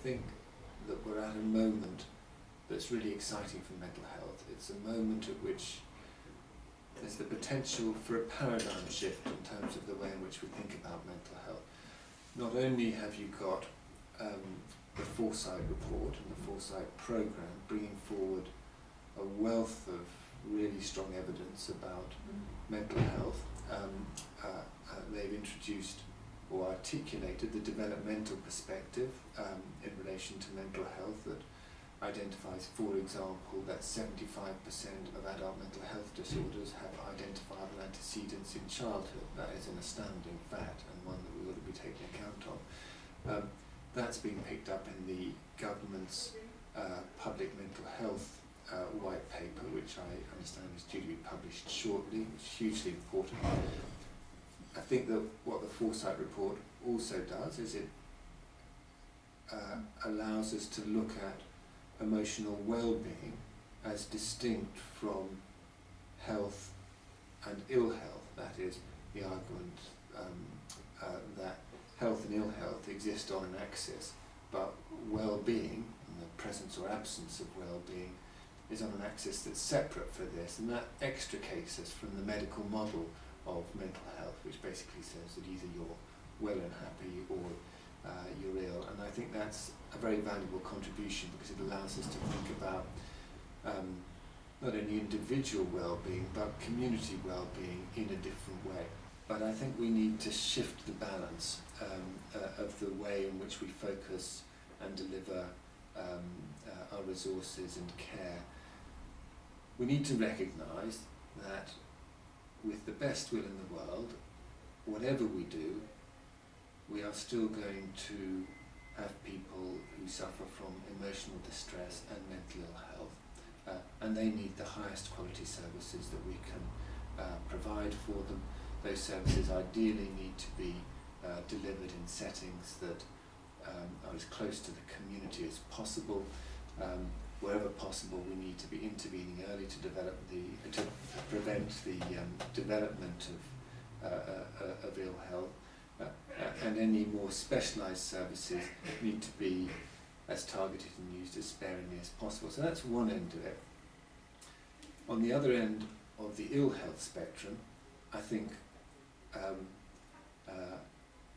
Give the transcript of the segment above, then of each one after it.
think that we're at a moment that's really exciting for mental health. It's a moment at which there's the potential for a paradigm shift in terms of the way in which we think about mental health. Not only have you got the Foresight report and the Foresight programme bringing forward a wealth of really strong evidence about mental health. They've introduced or articulated the developmental perspective in relation to mental health that identifies, for example, that 75% of adult mental health disorders have identifiable antecedents in childhood. That is an astounding fact and one that we ought to be taking account of. That's been picked up in the government's public mental health white paper, which I understand is due to be published shortly, which is hugely important. I think that what the Foresight report also does is it allows us to look at emotional well-being as distinct from health and ill health. That is, the argument that health and ill health exist on an axis, but well-being, and the presence or absence of well-being, is on an axis that's separate for this, and that extricates us from the medical model of mental health, which basically says that either you're well and happy or you're ill. And I think that's a very valuable contribution because it allows us to think about not only individual well-being but community well-being in a different way. But I think we need to shift the balance of the way in which we focus and deliver our resources and care. We need to recognise that with the best will in the world, whatever we do, we are still going to have people who suffer from emotional distress and mental ill health, and they need the highest quality services that we can provide for them. Those services ideally need to be delivered in settings that are as close to the community as possible. Wherever possible, we need to be intervening early to prevent the development of ill health, and any more specialised services need to be as targeted and used as sparingly as possible. So that's one end of it. On the other end of the ill health spectrum, I think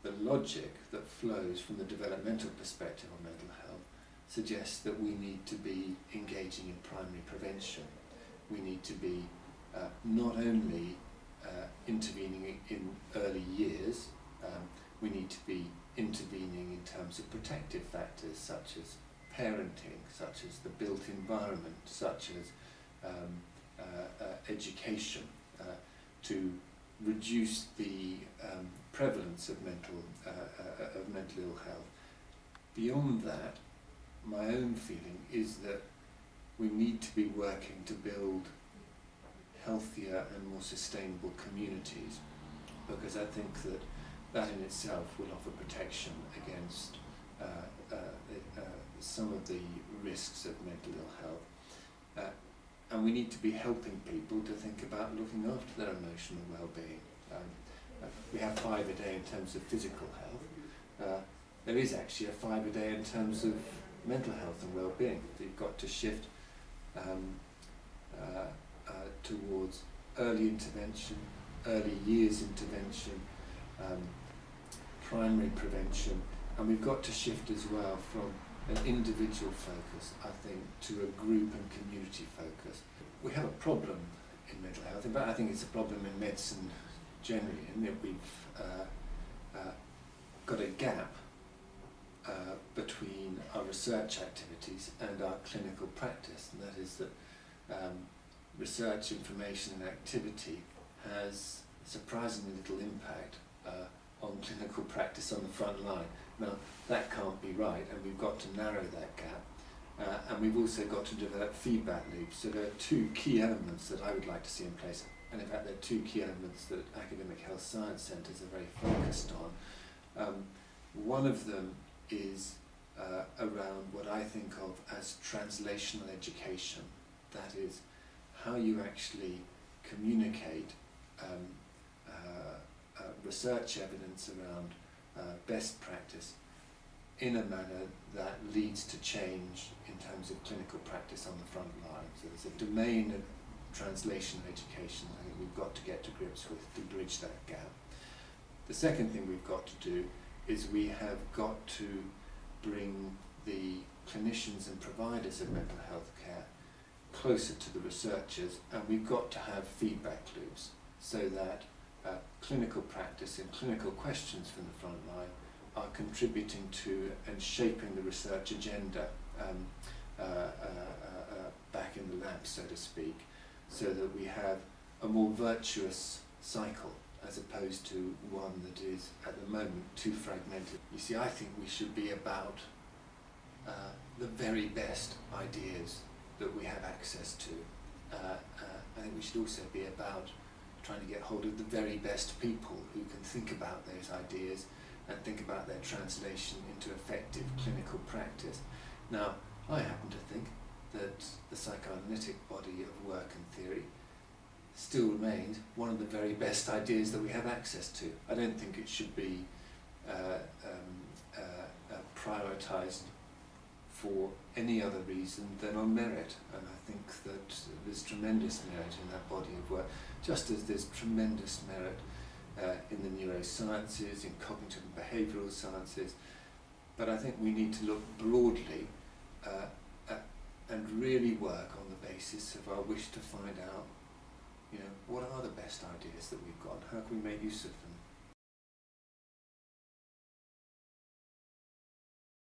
the logic that flows from the developmental perspective on mental health suggests that we need to be engaging in primary prevention. We need to be not only intervening in early years, we need to be intervening in terms of protective factors such as parenting, such as the built environment, such as education, to reduce the prevalence of mental ill health. Beyond that, my own feeling is that we need to be working to build healthier and more sustainable communities, because I think that that in itself will offer protection against some of the risks of mental ill health. And we need to be helping people to think about looking after their emotional well-being. We have 5 a day in terms of physical health. There is actually a 5 a day in terms of mental health and well-being. You've got to shift towards early intervention, early years intervention, primary prevention, and we've got to shift as well from an individual focus, I think, to a group and community focus. We have a problem in mental health, in fact I think it's a problem in medicine generally, in that we've got a gap between our research activities and our clinical practice, and that is that research, information and activity has surprisingly little impact on clinical practice on the front line. Now that can't be right, and we've got to narrow that gap, and we've also got to develop feedback loops. So there are 2 key elements that I would like to see in place, and in fact there are 2 key elements that academic health science centres are very focused on. One of them is around what I think of as translational education. That is, how you actually communicate research evidence around best practice in a manner that leads to change in terms of clinical practice on the front line. So there's a domain of translational education I think we've got to get to grips with to bridge that gap. The second thing we've got to do is we have got to bring the clinicians and providers of mental health care closer to the researchers, and we've got to have feedback loops so that clinical practice and clinical questions from the front line are contributing to and shaping the research agenda back in the lab, so to speak, so that we have a more virtuous cycle as opposed to one that is at the moment too fragmented. You see, I think we should be about the very best ideas that we have access to. I think we should also be about trying to get hold of the very best people who can think about those ideas and think about their translation into effective clinical practice. Now, I happen to think that the psychoanalytic body of work and theory still remains one of the very best ideas that we have access to. I don't think it should be prioritised for any other reason than on merit, and I think that there's tremendous merit in that body of work, just as there's tremendous merit in the neurosciences, in cognitive and behavioural sciences. But I think we need to look broadly and really work on the basis of our wish to find out, what are the best ideas that we've got, how can we make use of them.